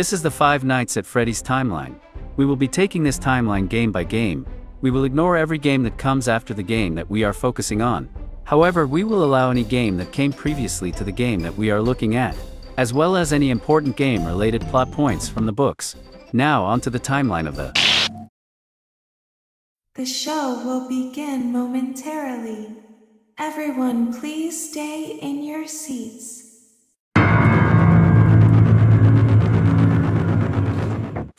This is the Five Nights at Freddy's timeline. We will be taking this timeline game by game. We will ignore every game that comes after the game that we are focusing on. However, we will allow any game that came previously to the game that we are looking at, as well as any important game-related plot points from the books. Now onto the timeline of the... The show will begin momentarily. Everyone, please stay in your seats.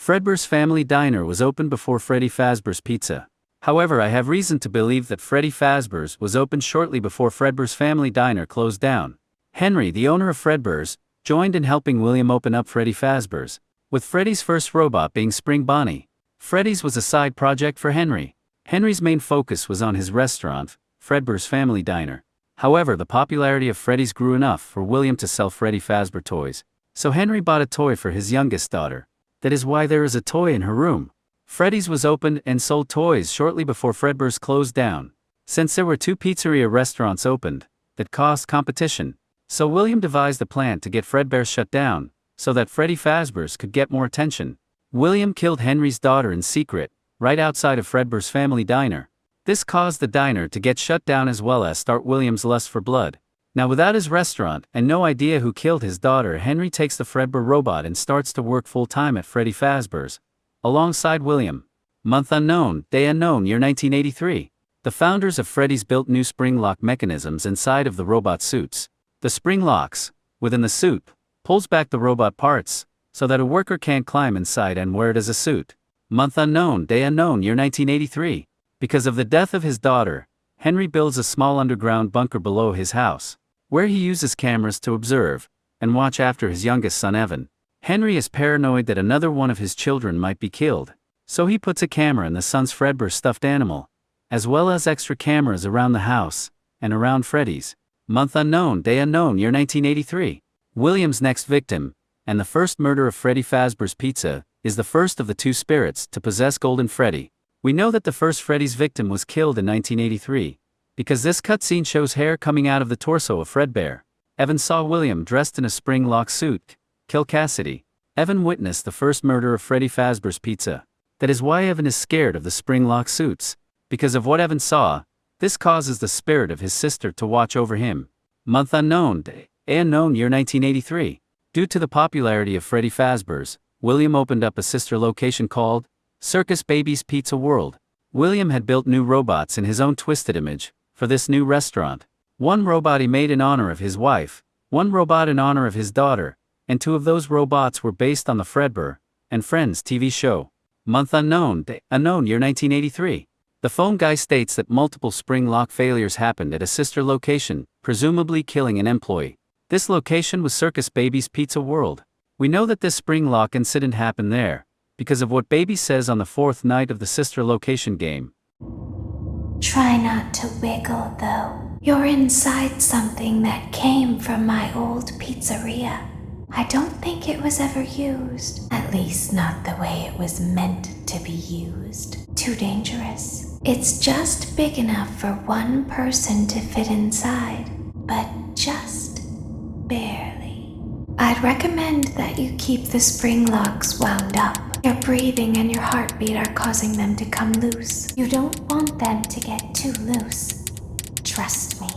Fredbear's Family Diner was opened before Freddy Fazbear's Pizza. However, I have reason to believe that Freddy Fazbear's was opened shortly before Fredbear's Family Diner closed down. Henry, the owner of Fredbear's, joined in helping William open up Freddy Fazbear's, with Freddy's first robot being Spring Bonnie. Freddy's was a side project for Henry. Henry's main focus was on his restaurant, Fredbear's Family Diner. However, the popularity of Freddy's grew enough for William to sell Freddy Fazbear toys. So Henry bought a toy for his youngest daughter. That is why there is a toy in her room. Freddy's was opened and sold toys shortly before Fredbear's closed down. Since there were two pizzeria restaurants opened, that caused competition, so William devised a plan to get Fredbear's shut down, so that Freddy Fazbear's could get more attention. William killed Henry's daughter in secret, right outside of Fredbear's Family Diner. This caused the diner to get shut down as well as start William's lust for blood. Now without his restaurant and no idea who killed his daughter, Henry takes the Fredbear robot and starts to work full-time at Freddy Fazbear's, alongside William. Month unknown, day unknown, year 1983. The founders of Freddy's built new spring lock mechanisms inside of the robot suits. The spring locks, within the suit, pulls back the robot parts, so that a worker can't climb inside and wear it as a suit. Month unknown, day unknown, year 1983. Because of the death of his daughter, Henry builds a small underground bunker below his house, where he uses cameras to observe and watch after his youngest son Evan. Henry is paranoid that another one of his children might be killed, so he puts a camera in the son's Fredbear stuffed animal, as well as extra cameras around the house and around Freddy's. Month unknown, day unknown, year 1983. William's next victim, and the first murder of Freddy Fazbear's Pizza, is the first of the two spirits to possess Golden Freddy. We know that the first Freddy's victim was killed in 1983, because this cutscene shows hair coming out of the torso of Fredbear. Evan saw William dressed in a spring lock suit kill Cassidy. Evan witnessed the first murder of Freddy Fazbear's Pizza. That is why Evan is scared of the spring lock suits. Because of what Evan saw, this causes the spirit of his sister to watch over him. Month unknown, day unknown, year 1983. Due to the popularity of Freddy Fazbear's, William opened up a sister location called Circus Baby's Pizza World. William had built new robots in his own twisted image for this new restaurant. One robot he made in honor of his wife, one robot in honor of his daughter, and two of those robots were based on the Fredbear and Friends TV show. Month unknown, day unknown, year 1983. The phone guy states that multiple spring lock failures happened at a sister location, presumably killing an employee. This location was Circus Baby's Pizza World. We know that this spring lock incident happened there, because of what Baby says on the fourth night of the sister location game. Try not to wiggle, though. You're inside something that came from my old pizzeria. I don't think it was ever used. At least not the way it was meant to be used. Too dangerous. It's just big enough for one person to fit inside, but just barely. I'd recommend that you keep the spring locks wound up. Your breathing and your heartbeat are causing them to come loose. You don't want them to get too loose. Trust me.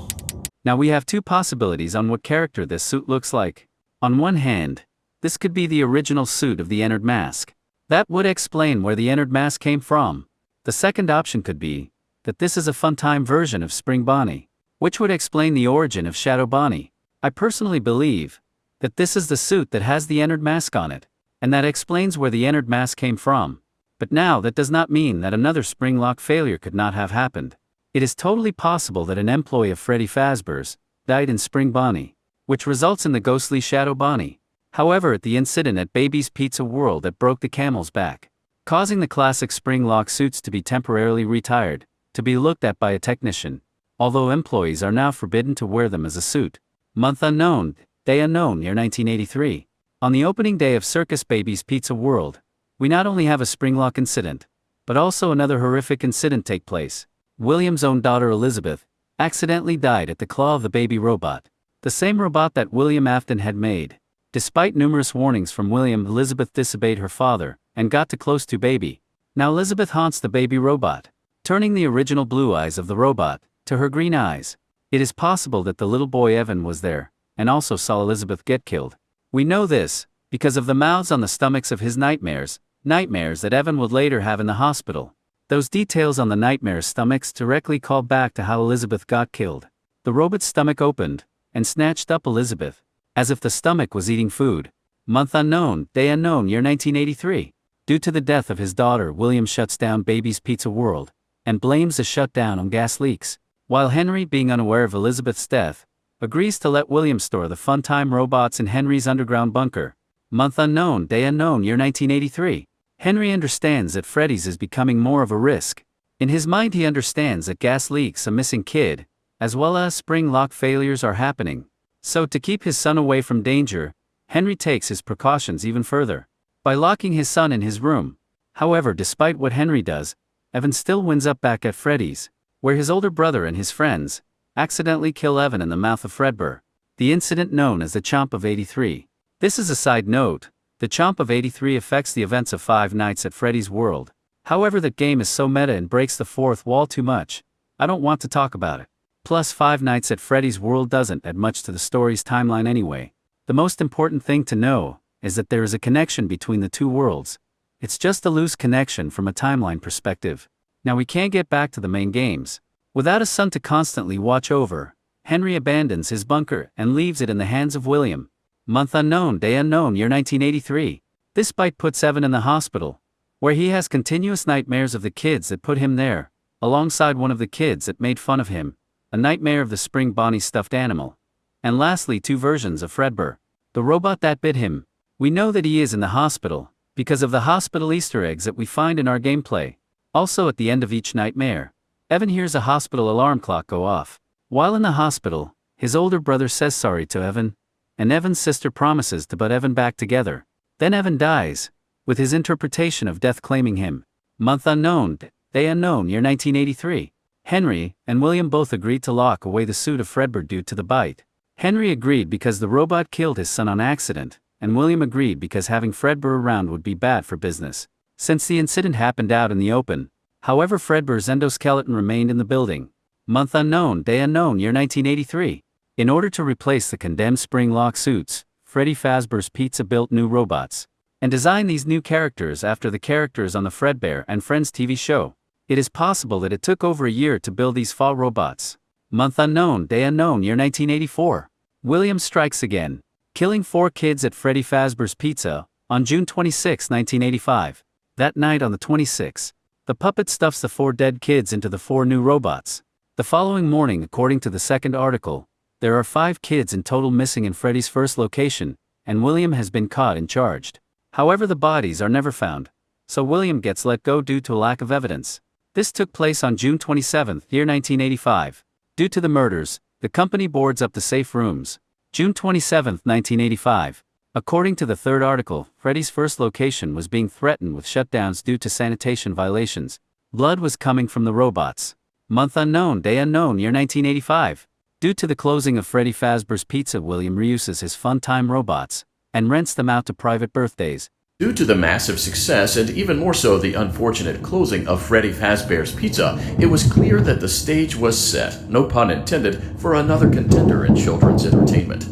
Now we have two possibilities on what character this suit looks like. On one hand, this could be the original suit of the Ennard mask. That would explain where the Ennard mask came from. The second option could be that this is a fun-time version of Spring Bonnie, which would explain the origin of Shadow Bonnie. I personally believe that this is the suit that has the Ennard mask on it, and that explains where the Ennard mask came from. But now that does not mean that another spring lock failure could not have happened. It is totally possible that an employee of Freddy Fazbear's died in Spring Bonnie, which results in the ghostly Shadow Bonnie. However, at the incident at Baby's Pizza World that broke the camel's back, causing the classic spring lock suits to be temporarily retired, to be looked at by a technician, although employees are now forbidden to wear them as a suit. Month unknown, day unknown, year 1983. On the opening day of Circus Baby's Pizza World, we not only have a spring lock incident, but also another horrific incident take place. William's own daughter Elizabeth accidentally died at the claw of the baby robot, the same robot that William Afton had made. Despite numerous warnings from William, Elizabeth disobeyed her father and got too close to baby. Now Elizabeth haunts the baby robot, turning the original blue eyes of the robot to her green eyes. It is possible that the little boy Evan was there and also saw Elizabeth get killed. We know this because of the mouths on the stomachs of his nightmares that Evan would later have in the hospital. Those details on the nightmare's stomachs directly call back to how Elizabeth got killed. The robot's stomach opened and snatched up Elizabeth, as if the stomach was eating food. Month unknown, day unknown, year 1983. Due to the death of his daughter, William shuts down Baby's Pizza World and blames the shutdown on gas leaks, while Henry, being unaware of Elizabeth's death, agrees to let William store the Funtime robots in Henry's underground bunker. Month unknown, day unknown, year 1983. Henry understands that Freddy's is becoming more of a risk. In his mind he understands that gas leaks, a missing kid, as well as spring lock failures are happening. So to keep his son away from danger, Henry takes his precautions even further by locking his son in his room. However, despite what Henry does, Evan still winds up back at Freddy's, where his older brother and his friends accidentally kill Evan in the mouth of Fredbear, the incident known as the Chomp of 83. This is a side note. The Chomp of 83 affects the events of Five Nights at Freddy's World. However, that game is so meta and breaks the fourth wall too much, I don't want to talk about it. Plus, Five Nights at Freddy's World doesn't add much to the story's timeline anyway. The most important thing to know is that there is a connection between the two worlds. It's just a loose connection from a timeline perspective. Now we can't get back to the main games. Without a son to constantly watch over, Henry abandons his bunker and leaves it in the hands of William. Month unknown, day unknown, year 1983. This bite puts Evan in the hospital, where he has continuous nightmares of the kids that put him there, alongside one of the kids that made fun of him, a nightmare of the Spring Bonnie stuffed animal, and lastly 2 versions of Fredbear, the robot that bit him. We know that he is in the hospital because of the hospital Easter eggs that we find in our gameplay. Also, at the end of each nightmare, Evan hears a hospital alarm clock go off. While in the hospital, his older brother says sorry to Evan, and Evan's sister promises to put Evan back together. Then Evan dies, with his interpretation of death claiming him. Month unknown, day unknown, year 1983. Henry and William both agreed to lock away the suit of Fredbear due to the bite. Henry agreed because the robot killed his son on accident, and William agreed because having Fredbear around would be bad for business, since the incident happened out in the open. However, Fredbear's endoskeleton remained in the building. Month unknown, day unknown, year 1983. In order to replace the condemned spring lock suits, Freddy Fazbear's Pizza built new robots and designed these new characters after the characters on the Fredbear and Friends TV show. It is possible that it took over a year to build these fall robots. Month unknown, day unknown, year 1984. William strikes again, killing 4 kids at Freddy Fazbear's Pizza on June 26, 1985. That night on the 26th, the puppet stuffs the 4 dead kids into the 4 new robots. The following morning, according to the second article, there are 5 kids in total missing in Freddy's first location, and William has been caught and charged. However, the bodies are never found, so William gets let go due to a lack of evidence. This took place on June 27, year 1985. Due to the murders, the company boards up the safe rooms. June 27, 1985. According to the third article, Freddy's first location was being threatened with shutdowns due to sanitation violations. Blood was coming from the robots. Month unknown, day unknown, year 1985. Due to the closing of Freddy Fazbear's Pizza, William reuses his Funtime robots and rents them out to private birthdays. Due to the massive success, and even more so the unfortunate closing of Freddy Fazbear's Pizza, it was clear that the stage was set, no pun intended, for another contender in children's entertainment.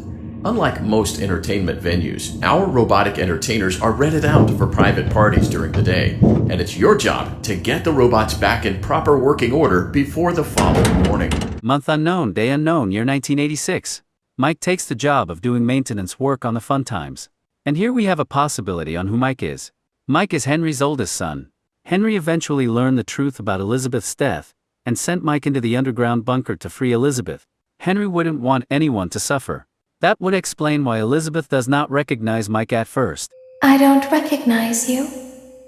Unlike most entertainment venues, our robotic entertainers are rented out for private parties during the day, and it's your job to get the robots back in proper working order before the following morning. Month unknown, day unknown, year 1986. Mike takes the job of doing maintenance work on the Funtimes. And here we have a possibility on who Mike is. Mike is Henry's oldest son. Henry eventually learned the truth about Elizabeth's death and sent Mike into the underground bunker to free Elizabeth. Henry wouldn't want anyone to suffer. That would explain why Elizabeth does not recognize Mike at first. I don't recognize you.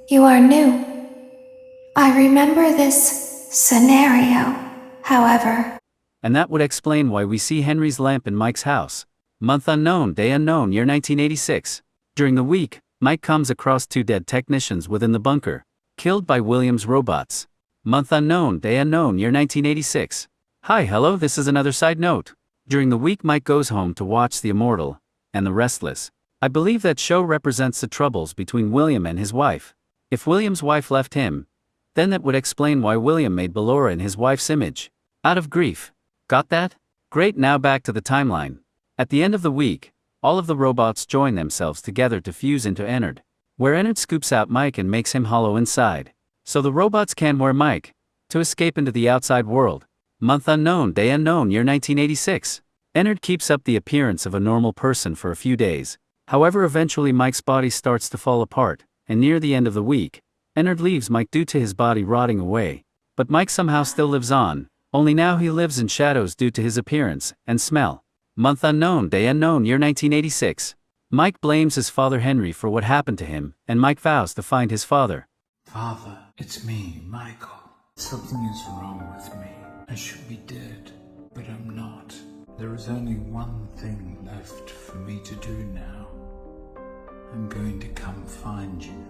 You are new. I remember this scenario, however. And that would explain why we see Henry's lamp in Mike's house. Month unknown, day unknown, year 1986. During the week, Mike comes across 2 dead technicians within the bunker, killed by William's robots. Month unknown, day unknown, year 1986. Hi, hello, this is another side note. During the week, Mike goes home to watch The Immortal and The Restless. I believe that show represents the troubles between William and his wife. If William's wife left him, then that would explain why William made Ballora in his wife's image. Out of grief. Got that? Great, now back to the timeline. At the end of the week, all of the robots join themselves together to fuse into Ennard, where Ennard scoops out Mike and makes him hollow inside. So the robots can wear Mike to escape into the outside world. Month unknown, day unknown, year 1986. Ennard keeps up the appearance of a normal person for a few days. However, eventually Mike's body starts to fall apart, and near the end of the week, Ennard leaves Mike due to his body rotting away. But Mike somehow still lives on, only now he lives in shadows due to his appearance and smell. Month unknown, day unknown, year 1986. Mike blames his father Henry for what happened to him, and Mike vows to find his father. Father, it's me, Michael. Something is wrong with me. I should be dead, but I'm not. There is only one thing left for me to do now. I'm going to come find you.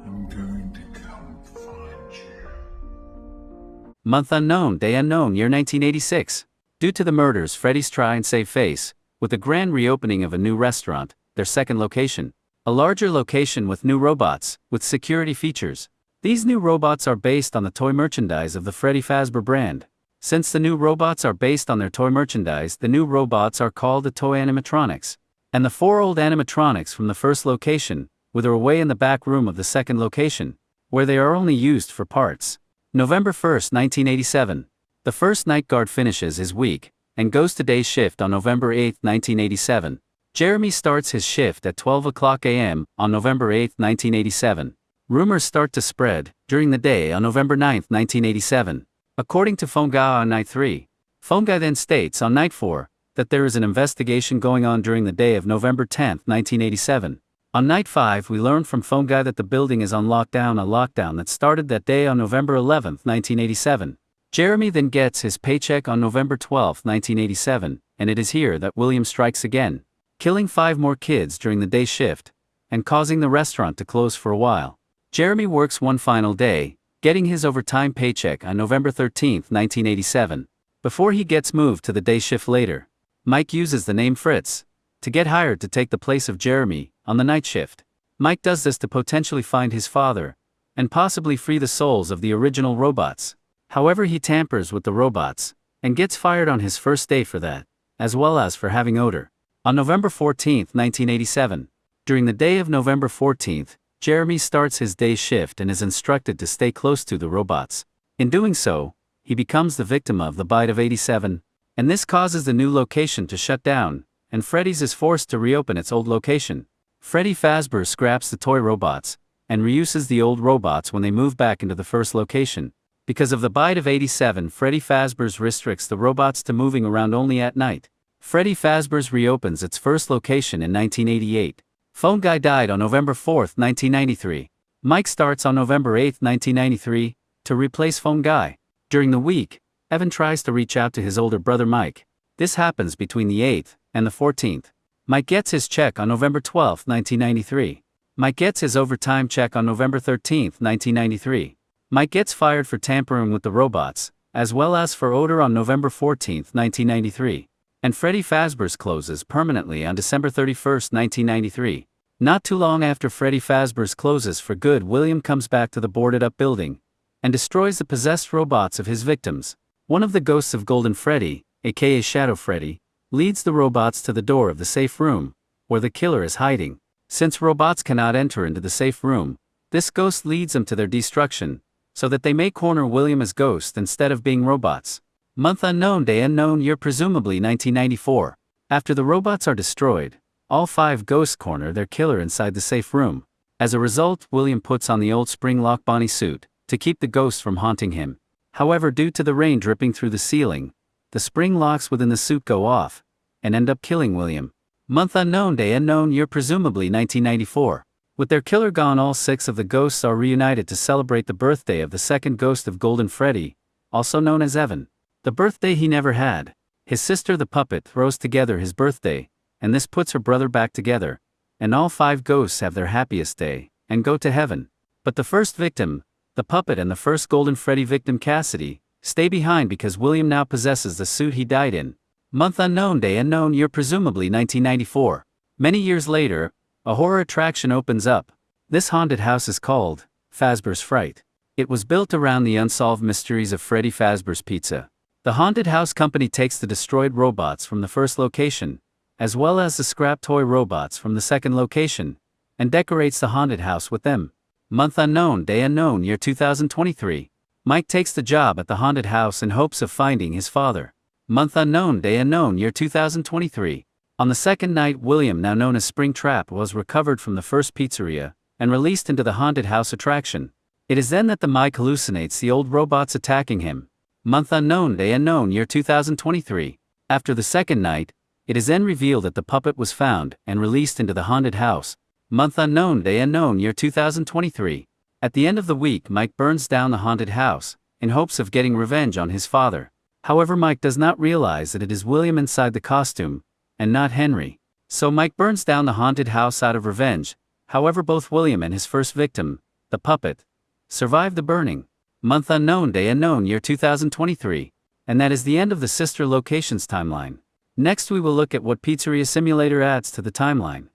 I'm going to come find you. Month unknown, day unknown, year 1986. Due to the murders, Freddy's try and save face, with the grand reopening of a new restaurant, their second location. A larger location with new robots, with security features. These new robots are based on the toy merchandise of the Freddy Fazbear brand. Since the new robots are based on their toy merchandise, the new robots are called the toy animatronics. And the 4 old animatronics from the first location, wither away in the back room of the second location, where they are only used for parts. November 1st, 1987. The first night guard finishes his week, and goes to day shift on November 8th, 1987. Jeremy starts his shift at 12 o'clock a.m. on November 8th, 1987. Rumors start to spread during the day on November 9th, 1987. According to Phone Guy on night 3, Phone Guy then states on night 4, that there is an investigation going on during the day of November 10th, 1987. On night 5, we learn from Phone Guy that the building is on lockdown, a lockdown that started that day on November 11th, 1987. Jeremy then gets his paycheck on November 12th, 1987, and it is here that William strikes again, killing 5 more kids during the day shift, and causing the restaurant to close for a while. Jeremy works one final day, getting his overtime paycheck on November 13th, 1987. Before he gets moved to the day shift later, Mike uses the name Fritz to get hired to take the place of Jeremy on the night shift. Mike does this to potentially find his father and possibly free the souls of the original robots. However, he tampers with the robots and gets fired on his first day for that, as well as for having odor. On November 14th, 1987, during the day of November 14th, Jeremy starts his day shift and is instructed to stay close to the robots. In doing so, he becomes the victim of the bite of 87, and this causes the new location to shut down, and Freddy's is forced to reopen its old location. Freddy Fazbear scraps the toy robots, and reuses the old robots when they move back into the first location. Because of the bite of 87, Freddy Fazbear's restricts the robots to moving around only at night. Freddy Fazbear's reopens its first location in 1988. Phone Guy died on November 4th, 1993. Mike starts on November 8th, 1993, to replace Phone Guy. During the week, Evan tries to reach out to his older brother Mike. This happens between the 8th and the 14th. Mike gets his check on November 12th, 1993. Mike gets his overtime check on November 13th, 1993. Mike gets fired for tampering with the robots, as well as for odor on November 14th, 1993. And Freddy Fazbear's closes permanently on December 31st, 1993. Not too long after Freddy Fazbear's closes for good, William comes back to the boarded-up building and destroys the possessed robots of his victims. One of the ghosts of Golden Freddy, aka Shadow Freddy, leads the robots to the door of the safe room, where the killer is hiding. Since robots cannot enter into the safe room, this ghost leads them to their destruction, so that they may corner William as ghost instead of being robots. Month unknown, day unknown, year presumably 1994. After the robots are destroyed, all 5 ghosts corner their killer inside the safe room. As a result, William puts on the old spring lock Bonnie suit to keep the ghosts from haunting him. However, due to the rain dripping through the ceiling, the spring locks within the suit go off and end up killing William. Month unknown, day unknown, year presumably 1994. With their killer gone, all 6 of the ghosts are reunited to celebrate the birthday of the second ghost of Golden Freddy, also known as Evan. The birthday he never had. His sister the puppet throws together his birthday, and this puts her brother back together, and all 5 ghosts have their happiest day and go to heaven. But the first victim, the puppet, and the first Golden Freddy victim, Cassidy, stay behind because William now possesses the suit he died in. Month unknown, day unknown, year presumably 1994. Many years later, a horror attraction opens up. This haunted house is called Fazbear's Fright. It was built around the unsolved mysteries of Freddy Fazbear's Pizza. The haunted house company takes the destroyed robots from the first location, as well as the scrap toy robots from the second location, and decorates the haunted house with them. Month unknown, day unknown, year 2023. Mike takes the job at the haunted house in hopes of finding his father. Month unknown, day unknown, year 2023. On the second night, William, now known as Springtrap, was recovered from the first pizzeria and released into the haunted house attraction. It is then that the Mike hallucinates the old robots attacking him. Month unknown, day unknown, year 2023. After the second night, it is then revealed that the puppet was found and released into the haunted house. Month unknown, day unknown, year 2023. At the end of the week, Mike burns down the haunted house in hopes of getting revenge on his father. However, Mike does not realize that it is William inside the costume and not Henry. So Mike burns down the haunted house out of revenge. However, both William and his first victim, the puppet, survive the burning. Month unknown, day unknown, year 2023. And that is the end of the sister locations timeline. Next we will look at what Pizzeria Simulator adds to the timeline.